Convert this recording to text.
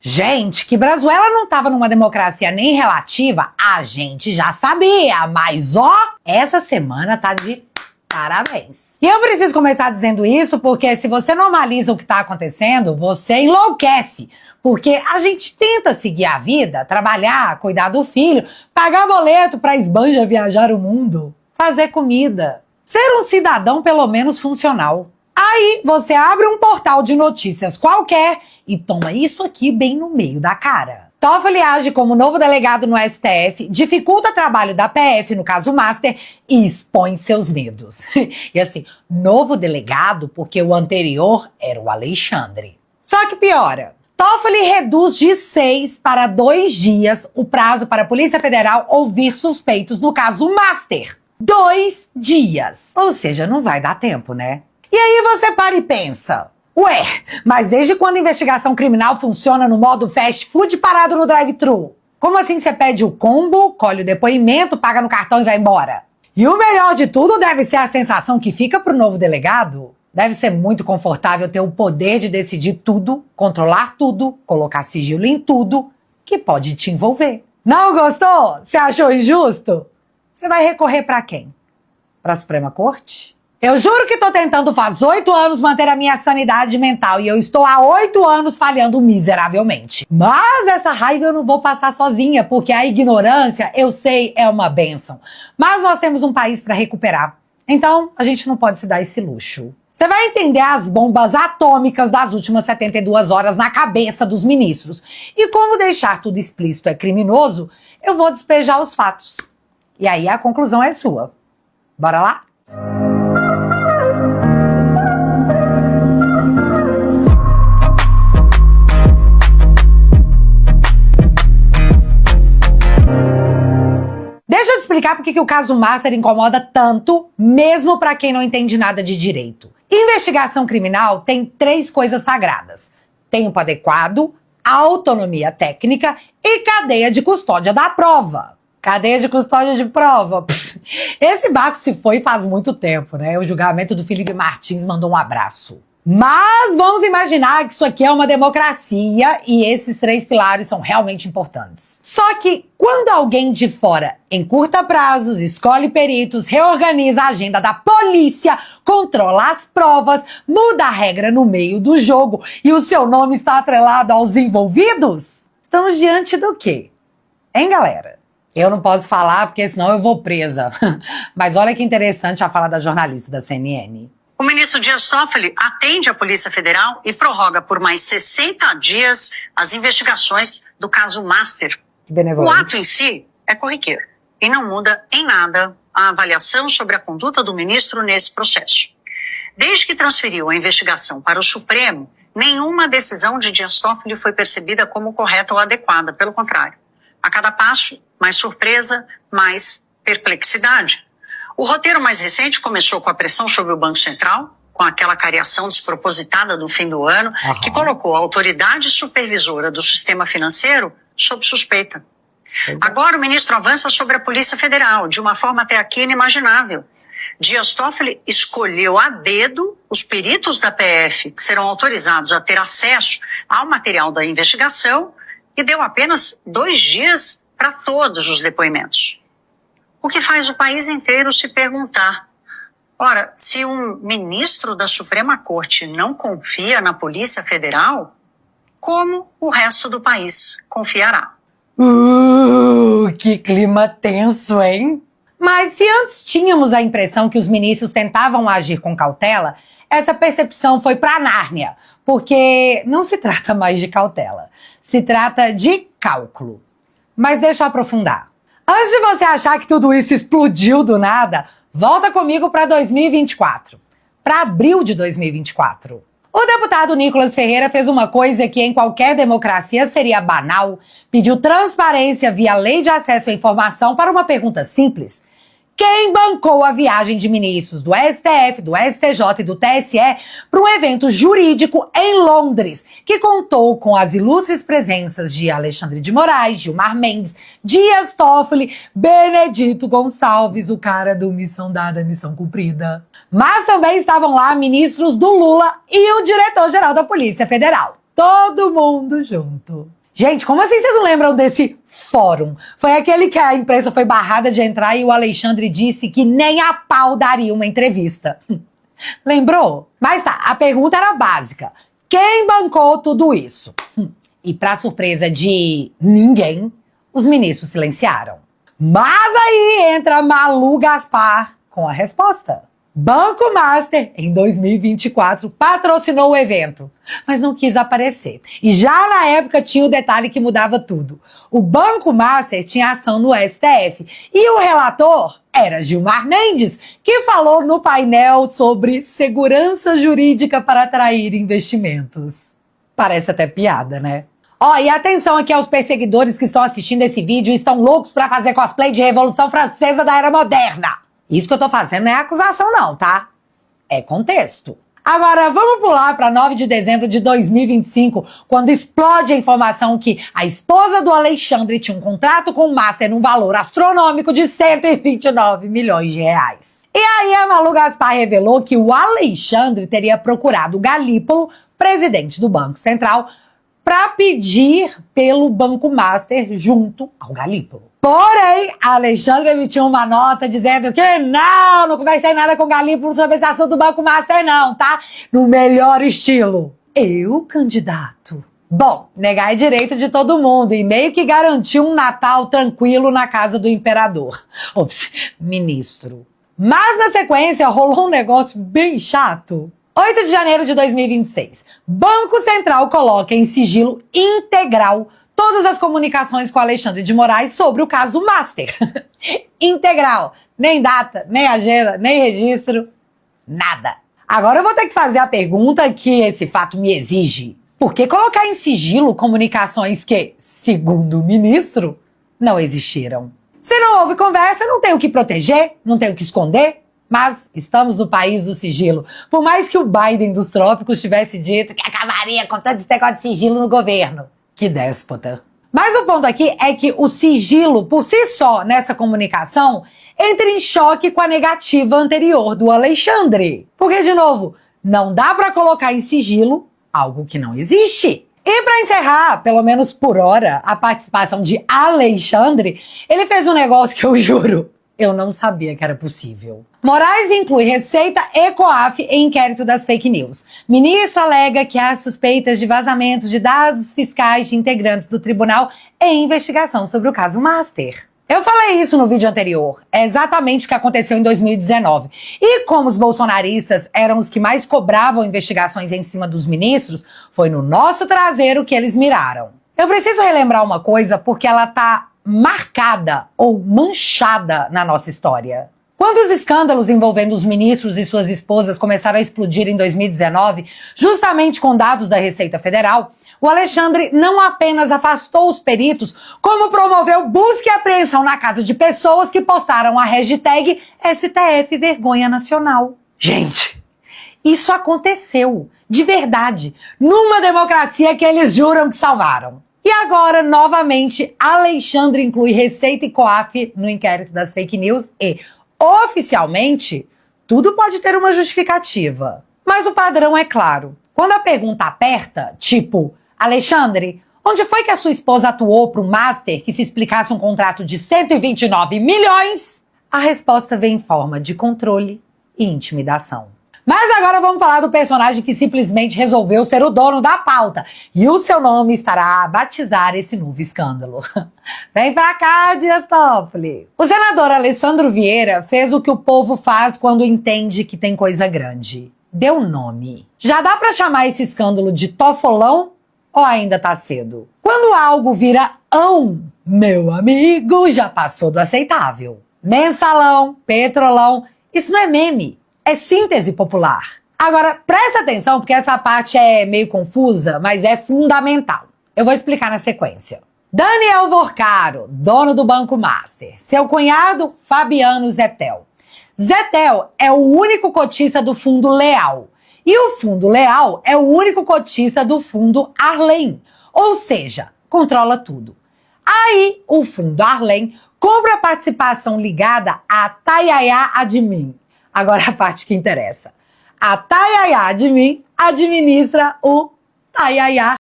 Gente, que Brazuela não estava numa democracia nem relativa, a gente já sabia, mas ó, essa semana tá de parabéns. E eu preciso começar dizendo isso porque se você normaliza o que tá acontecendo, você enlouquece. Porque a gente tenta seguir a vida, trabalhar, cuidar do filho, pagar boleto pra esbanja viajar o mundo, fazer comida, ser um cidadão pelo menos funcional. Aí você abre um portal de notícias qualquer e toma isso aqui bem no meio da cara. Toffoli age como novo delegado no STF, dificulta o trabalho da PF no caso Master e expõe seus medos. E assim, novo delegado porque o anterior era o Alexandre. Só que piora. Toffoli reduz de 6 para 2 dias o prazo para a Polícia Federal ouvir suspeitos no caso Master. 2 dias. Ou seja, não vai dar tempo, né? E aí você para e pensa, ué, mas desde quando a investigação criminal funciona no modo fast food parado no drive-thru? Como assim você pede o combo, colhe o depoimento, paga no cartão e vai embora? E o melhor de tudo deve ser a sensação que fica pro novo delegado. Deve ser muito confortável ter o poder de decidir tudo, controlar tudo, colocar sigilo em tudo que pode te envolver. Não gostou? Você achou injusto? Você vai recorrer pra quem? Pra Suprema Corte? Eu juro que tô tentando faz 8 anos manter a minha sanidade mental e eu estou há 8 anos falhando miseravelmente. Mas essa raiva eu não vou passar sozinha, porque a ignorância, eu sei, é uma bênção. Mas nós temos um país pra recuperar. Então, a gente não pode se dar esse luxo. Você vai entender as bombas atômicas das últimas 72 horas na cabeça dos ministros. E como deixar tudo explícito é criminoso, eu vou despejar os fatos. E aí a conclusão é sua. Bora lá? Deixa eu te explicar por que o caso Master incomoda tanto, mesmo para quem não entende nada de direito. Investigação criminal tem 3 coisas sagradas: tempo adequado, autonomia técnica e cadeia de custódia da prova. Cadeia de custódia de prova. Esse barco se foi faz muito tempo, né? O julgamento do Felipe Martins mandou um abraço. Mas vamos imaginar que isso aqui é uma democracia e esses 3 pilares são realmente importantes. Só que quando alguém de fora encurta prazos, escolhe peritos, reorganiza a agenda da polícia, controla as provas, muda a regra no meio do jogo e o seu nome está atrelado aos envolvidos, estamos diante do quê? Hein, galera? Eu não posso falar porque senão eu vou presa. Mas olha que interessante a fala da jornalista da CNN. O ministro Dias Toffoli atende a Polícia Federal e prorroga por mais 60 dias as investigações do caso Master. O ato em si é corriqueiro e não muda em nada a avaliação sobre a conduta do ministro nesse processo. Desde que transferiu a investigação para o Supremo, nenhuma decisão de Dias Toffoli foi percebida como correta ou adequada. Pelo contrário, a cada passo, mais surpresa, mais perplexidade. O roteiro mais recente começou com a pressão sobre o Banco Central, com aquela cariação despropositada no fim do ano, que colocou a autoridade supervisora do sistema financeiro sob suspeita. Agora o ministro avança sobre a Polícia Federal, de uma forma até aqui inimaginável. Dias Toffoli escolheu a dedo os peritos da PF, que serão autorizados a ter acesso ao material da investigação, e deu apenas 2 dias para todos os depoimentos. O que faz o país inteiro se perguntar: ora, se um ministro da Suprema Corte não confia na Polícia Federal, como o resto do país confiará? Que clima tenso, hein? Mas se antes tínhamos a impressão que os ministros tentavam agir com cautela, essa percepção foi para Nárnia, porque não se trata mais de cautela, se trata de cálculo. Mas deixa eu aprofundar. Antes de você achar que tudo isso explodiu do nada, volta comigo para 2024, para abril de 2024. O deputado Nicolas Ferreira fez uma coisa que em qualquer democracia seria banal, pediu transparência via Lei de Acesso à Informação para uma pergunta simples: quem bancou a viagem de ministros do STF, do STJ e do TSE para um evento jurídico em Londres, que contou com as ilustres presenças de Alexandre de Moraes, Gilmar Mendes, Dias Toffoli, Benedito Gonçalves, o cara do Missão Dada, Missão Cumprida. Mas também estavam lá ministros do Lula e o diretor-geral da Polícia Federal. Todo mundo junto. Gente, como assim vocês não lembram desse fórum? Foi aquele que a imprensa foi barrada de entrar e o Alexandre disse que nem a pau daria uma entrevista. Lembrou? Mas tá, a pergunta era básica. Quem bancou tudo isso? E pra surpresa de ninguém, os ministros silenciaram. Mas aí entra Malu Gaspar com a resposta. Banco Master, em 2024, patrocinou o evento, mas não quis aparecer. E já na época tinha o detalhe que mudava tudo. O Banco Master tinha ação no STF e o relator era Gilmar Mendes, que falou no painel sobre segurança jurídica para atrair investimentos. Parece até piada, né? Ó, e atenção aqui aos perseguidores que estão assistindo esse vídeo e estão loucos para fazer cosplay de Revolução Francesa da Era Moderna. Isso que eu tô fazendo não é acusação não, tá? É contexto. Agora, vamos pular para 9 de dezembro de 2025, quando explode a informação que a esposa do Alexandre tinha um contrato com o Master num valor astronômico de 129 milhões de reais. E aí a Malu Gaspar revelou que o Alexandre teria procurado o Galípolo, presidente do Banco Central, para pedir pelo Banco Master junto ao Galípolo. Porém, Alexandre emitiu uma nota dizendo que não conversei nada com o Galípolo sobre esse assunto do Banco Master não, tá? No melhor estilo. Eu, candidato. Bom, negar é direito de todo mundo e meio que garantiu um Natal tranquilo na casa do imperador. Ops, ministro. Mas na sequência rolou um negócio bem chato. 8 de janeiro de 2026. Banco Central coloca em sigilo integral todas as comunicações com Alexandre de Moraes sobre o caso Master. Integral. Nem data, nem agenda, nem registro. Nada. Agora eu vou ter que fazer a pergunta que esse fato me exige. Por que colocar em sigilo comunicações que, segundo o ministro, não existiram? Se não houve conversa, não tem o que proteger, não tem o que esconder. Mas estamos no país do sigilo. Por mais que o Biden dos trópicos tivesse dito que acabaria com todo esse negócio de sigilo no governo. Que déspota. Mas o ponto aqui é que o sigilo, por si só, nessa comunicação, entra em choque com a negativa anterior do Alexandre. Porque, de novo, não dá pra colocar em sigilo algo que não existe. E para encerrar, pelo menos por hora, a participação de Alexandre, ele fez um negócio que eu juro, eu não sabia que era possível. Moraes inclui Receita e COAF em inquérito das fake news. Ministro alega que há suspeitas de vazamento de dados fiscais de integrantes do tribunal em investigação sobre o caso Master. Eu falei isso no vídeo anterior, é exatamente o que aconteceu em 2019. E como os bolsonaristas eram os que mais cobravam investigações em cima dos ministros, foi no nosso traseiro que eles miraram. Eu preciso relembrar uma coisa porque ela tá marcada ou manchada na nossa história. Quando os escândalos envolvendo os ministros e suas esposas começaram a explodir em 2019, justamente com dados da Receita Federal, o Alexandre não apenas afastou os peritos, como promoveu busca e apreensão na casa de pessoas que postaram a hashtag STF Vergonha Nacional. Gente, isso aconteceu, de verdade, numa democracia que eles juram que salvaram. E agora, novamente, Alexandre inclui Receita e COAF no inquérito das fake news e, oficialmente, tudo pode ter uma justificativa. Mas o padrão é claro. Quando a pergunta aperta, tipo, Alexandre, onde foi que a sua esposa atuou para o Master que se explicasse um contrato de 129 milhões? A resposta vem em forma de controle e intimidação. Mas agora vamos falar do personagem que simplesmente resolveu ser o dono da pauta. E o seu nome estará a batizar esse novo escândalo. Vem pra cá, Dias Toffoli. O senador Alessandro Vieira fez o que o povo faz quando entende que tem coisa grande. Deu nome. Já dá pra chamar esse escândalo de tofolão ou ainda tá cedo? Quando algo vira meu amigo, já passou do aceitável. Mensalão, petrolão, isso não é meme. É síntese popular. Agora, presta atenção, porque essa parte é meio confusa, mas é fundamental. Eu vou explicar na sequência. Daniel Vorcaro, dono do Banco Master. Seu cunhado, Fabiano Zettel. Zettel é o único cotista do Fundo Leal. E o Fundo Leal é o único cotista do Fundo Arlen. Ou seja, controla tudo. Aí, o Fundo Arlen compra a participação ligada à Tayaya Admin. Agora a parte que interessa. A Tayaya Admin administra o Tayaya